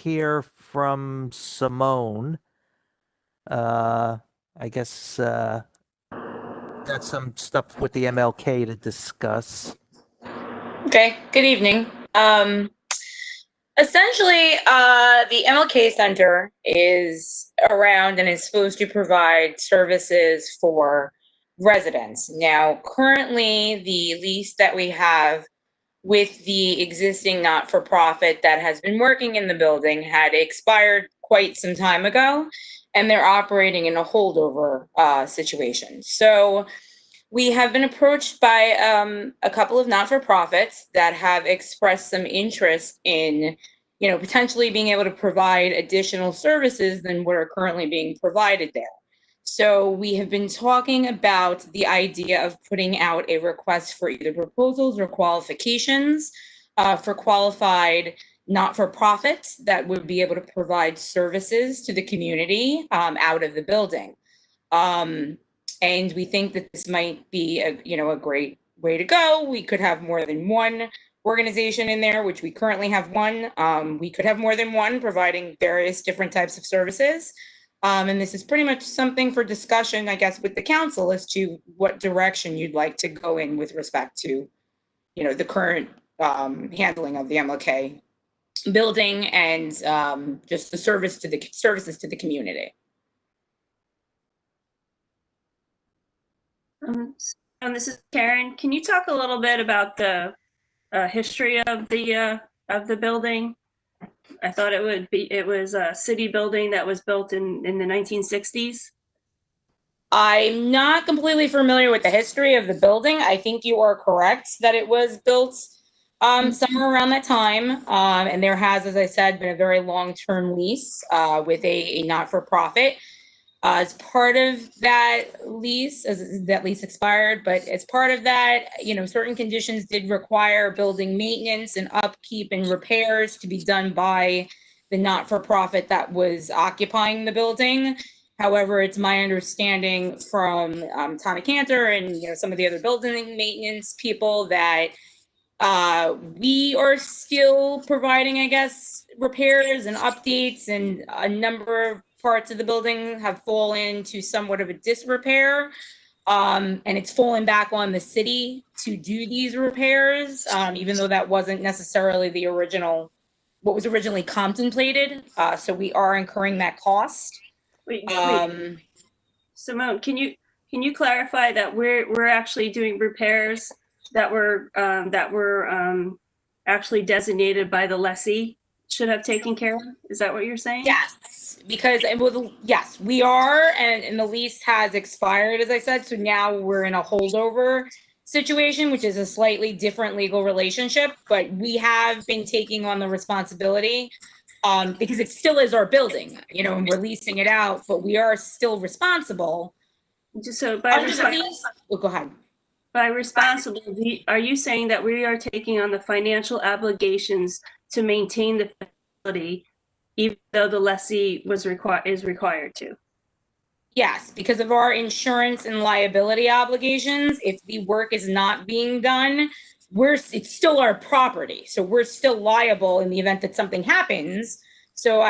hear from Simone. I guess got some stuff with the MLK to discuss. Okay, good evening. Essentially, the MLK Center is around and is supposed to provide services for residents. Now, currently, the lease that we have with the existing not-for-profit that has been working in the building had expired quite some time ago, and they're operating in a holdover situation. So we have been approached by a couple of not-for-profits that have expressed some interest in, potentially being able to provide additional services than what are currently being provided there. So we have been talking about the idea of putting out a request for either proposals or qualifications for qualified not-for-profits that would be able to provide services to the community out of the building. And we think that this might be a great way to go. We could have more than one organization in there, which we currently have one. We could have more than one providing various different types of services. And this is pretty much something for discussion, I guess, with the council as to what direction you'd like to go in with respect to, the current handling of the MLK building and just the services to the community. This is Karen. Can you talk a little bit about the history of the building? I thought it was a city building that was built in the 1960s. I'm not completely familiar with the history of the building. I think you are correct that it was built somewhere around that time. And there has, as I said, been a very long-term lease with a not-for-profit. As part of that lease, that lease expired, but as part of that, certain conditions did require building maintenance and upkeep and repairs to be done by the not-for-profit that was occupying the building. However, it's my understanding from Tommy Cantor and some of the other building maintenance people that we are still providing, I guess, repairs and updates, and a number of parts of the building have fallen to somewhat of a disrepair. And it's fallen back on the city to do these repairs, even though that wasn't necessarily what was originally contemplated. So we are incurring that cost. Wait. Simone, can you clarify that we're actually doing repairs that were actually designated by the lessee should have taken care of? Is that what you're saying? Yes, because yes, we are, and the lease has expired, as I said. So now we're in a holdover situation, which is a slightly different legal relationship. But we have been taking on the responsibility because it still is our building, and we're leasing it out, but we are still responsible. So go ahead. By responsible, are you saying that we are taking on the financial obligations to maintain the facility, even though the lessee is required to? Yes, because of our insurance and liability obligations. If the work is not being done, it's still our property, so we're still liable in the event that something happens. So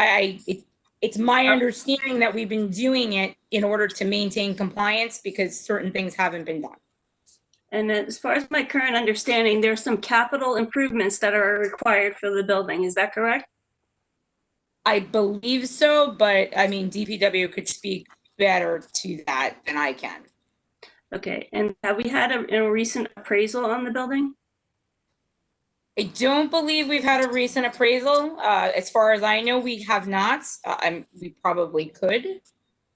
it's my understanding that we've been doing it in order to maintain compliance because certain things haven't been done. And as far as my current understanding, there's some capital improvements that are required for the building. Is that correct? I believe so, but I mean, DPW could speak better to that than I can. Okay, and have we had a recent appraisal on the building? I don't believe we've had a recent appraisal. As far as I know, we have not. We probably could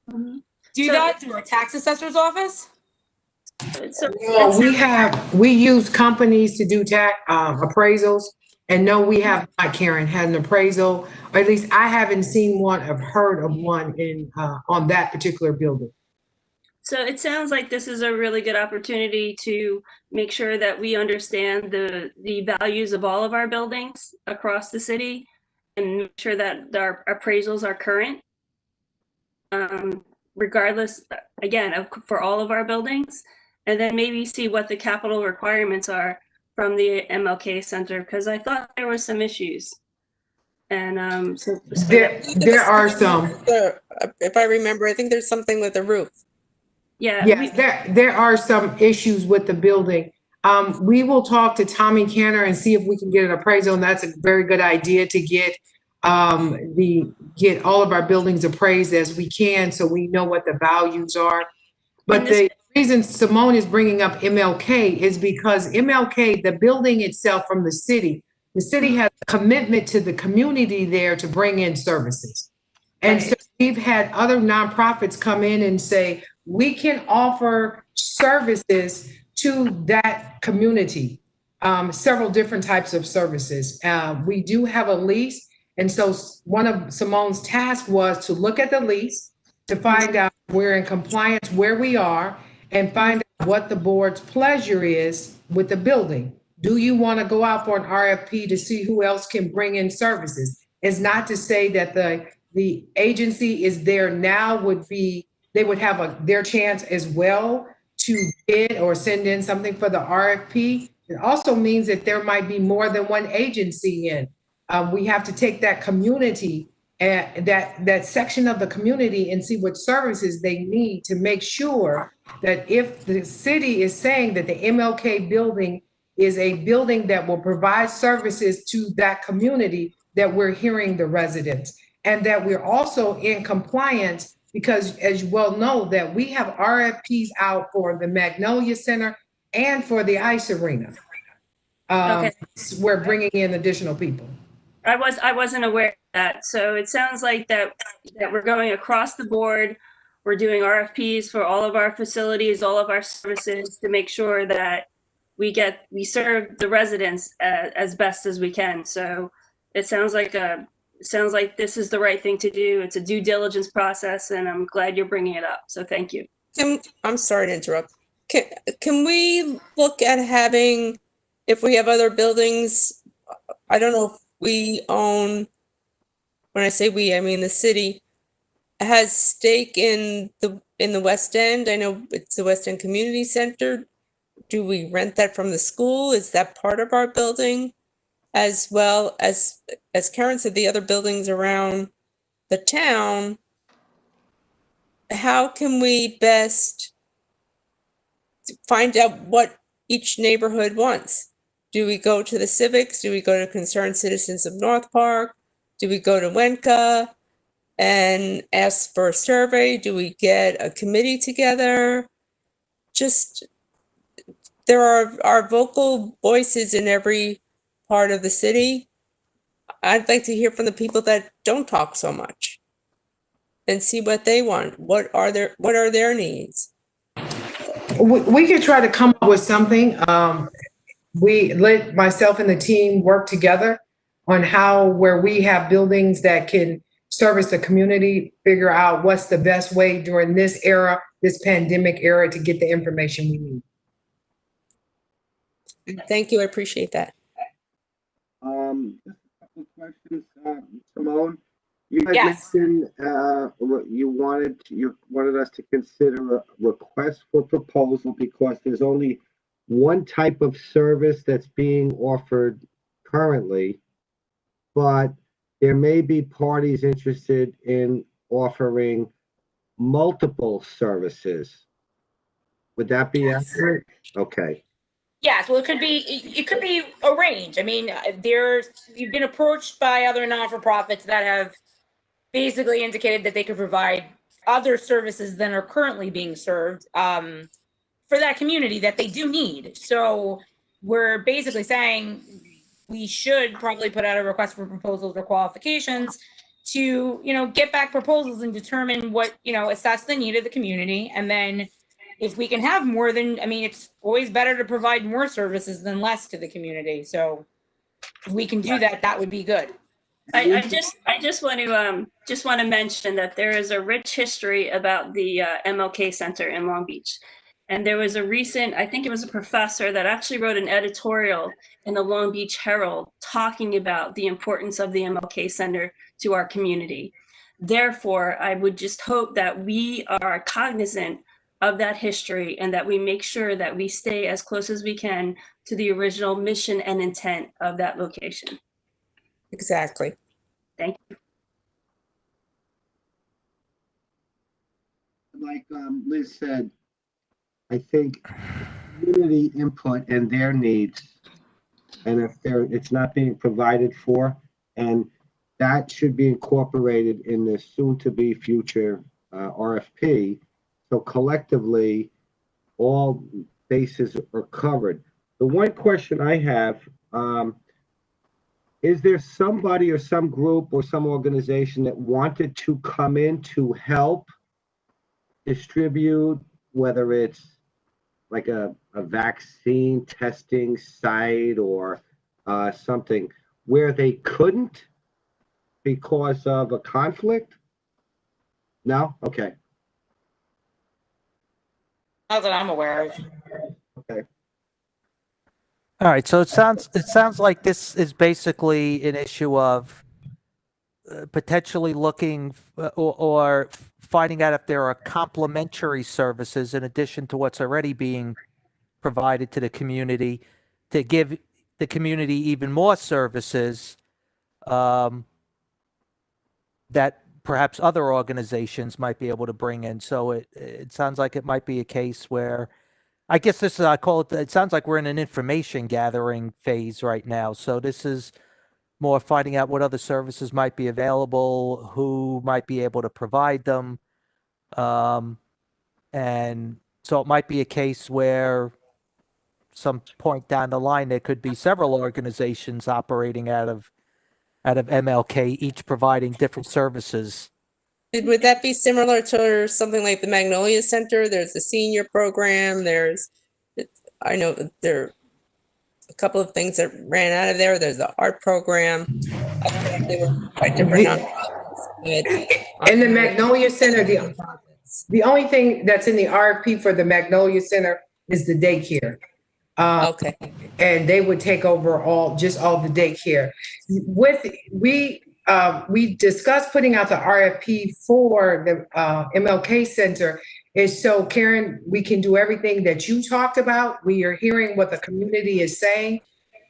do that through our tax assessor's office. So we use companies to do appraisals, and no, we have not, Karen, had an appraisal, or at least I haven't seen one or heard of one on that particular building. So it sounds like this is a really good opportunity to make sure that we understand the values of all of our buildings across the city and make sure that our appraisals are current, regardless, again, for all of our buildings. And then maybe see what the capital requirements are from the MLK Center, because I thought there were some issues. And so There are some. If I remember, I think there's something with the roof. yeah, Yes, there are some issues with the building. We will talk to Tommy Canner and see if we can get an appraisal, and that's a very good idea to get get all of our buildings appraised as we can, so we know what the values are. But the reason Simone is bringing up MLK is because MLK, the building itself from the city has a commitment to the community there to bring in services. And so we've had other nonprofits come in and say, we can offer services to that community, several different types of services. We do have a lease. And so one of Simone's tasks was to look at the lease, to find out we're in compliance where we are, and find out what the board's pleasure is with the building. Do you want to go out for an RFP to see who else can bring in services? It's not to say that the agency is there now they would have their chance as well to bid or send in something for the RFP. It also means that there might be more than one agency in. We have to take that community, that section of the community, and see what services they need to make sure that if the city is saying that the MLK building is a building that will provide services to that community, that we're hearing the residents, and that we're also in compliance, because as you well know, that we have RFPs out for the Magnolia Center and for the ice arena. Okay. We're bringing in additional people. I wasn't aware of that. So it sounds like that we're going across the board. We're doing RFPs for all of our facilities, all of our services, to make sure that we serve the residents as best as we can. So it sounds like this is the right thing to do. It's a due diligence process, and I'm glad you're bringing it up. So thank you. I'm sorry to interrupt. Can we look at having, if we have other buildings, I don't know if we own, when I say we, I mean the city, has stake in the West End. I know it's the West End Community Center. Do we rent that from the school? Is that part of our building? As well as Karen said, the other buildings around the town, how can we best find out what each neighborhood wants? Do we go to the civics? Do we go to Concerned Citizens of North Park? Do we go to WENCA and ask for a survey? Do we get a committee together? Just, there are vocal voices in every part of the city. I'd like to hear from the people that don't talk so much and see what they want. What are their needs? We could try to come up with something. We let myself and the team work together on where we have buildings that can service the community, figure out what's the best way during this era, this pandemic era, to get the information we need. Thank you. I appreciate that. Just a couple of questions, Simone. You had Yes. mentioned you wanted us to consider a request for proposal because there's only one type of service that's being offered currently, but there may be parties interested in offering multiple services. Would that be accurate? Okay. Yes, well, it could be a range. I mean, you've been approached by other non-for-profits that have basically indicated that they could provide other services than are currently being served for that community that they do need. So we're basically saying we should probably put out a request for proposals or qualifications to, get back proposals and determine what, assess the need of the community. And then if we can have more than, it's always better to provide more services than less to the community. So if we can do that, that would be good. I just want to mention that there is a rich history about the MLK Center in Long Beach. And there was I think it was a professor that actually wrote an editorial in the Long Beach Herald talking about the importance of the MLK Center to our community. Therefore, I would just hope that we are cognizant of that history and that we make sure that we stay as close as we can to the original mission and intent of that location. Exactly. Thank you. Like Liz said, I think community input and their needs, and if it's not being provided for, and that should be incorporated in the soon-to-be future RFP. So collectively, all bases are covered. The one question I have, is there somebody or some group or some organization that wanted to come in to help distribute, whether it's like a vaccine testing site or something, where they couldn't because of a conflict? No? Okay. Not that I'm aware of. Okay. All right, so it sounds like this is basically an issue of potentially looking or finding out if there are complementary services in addition to what's already being provided to the community to give the community even more services that perhaps other organizations might be able to bring in. So it sounds like it might be a case where, I guess this is, I call it, it sounds like we're in an information gathering phase right now. So this is more finding out what other services might be available, who might be able to provide them. And so it might be a case where some point down the line, there could be several organizations operating out of MLK, each providing different services. Would that be similar to something like the Magnolia Center? There's the senior program, I know there are a couple of things that ran out of there. There's the art program. I don't know if they were quite different nonprofits, but In the Magnolia Center, the only thing that's in the RFP for the Magnolia Center is the daycare. okay. And they would take over all the daycare. We discussed putting out the RFP for the MLK Center is so, Karen, we can do everything that you talked about. We are hearing what the community is saying,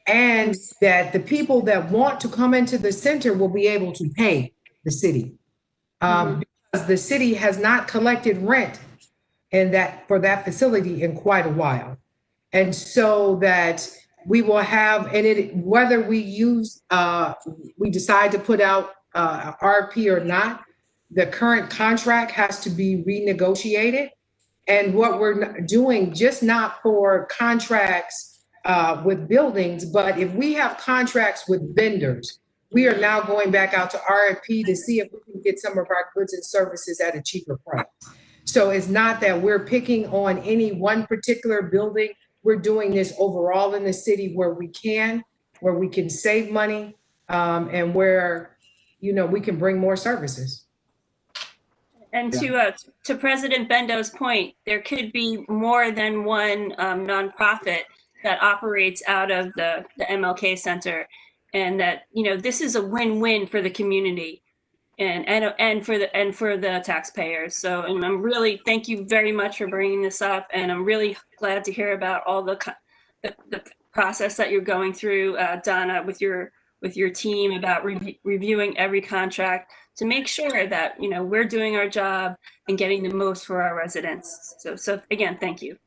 and that the people that want to come into the center will be able to pay the city. Because the city has not collected rent for that facility in quite a while. And so that we will have, whether we decide to put out RFP or not, the current contract has to be renegotiated. And what we're doing, just not for contracts with buildings, but if we have contracts with vendors, we are now going back out to RFP to see if we can get some of our goods and services at a cheaper price. So it's not that we're picking on any one particular building. We're doing this overall in the city where we can save money, and where, we can bring more services. And to President Bendo's point, there could be more than one nonprofit that operates out of the MLK Center, and that this is a win-win for the community and for the taxpayers. So, and I'm really, thank you very much for bringing this up, and I'm really glad to hear about all the process that you're going through, Donna, with your team about reviewing every contract to make sure that we're doing our job and getting the most for our residents. So again, thank you.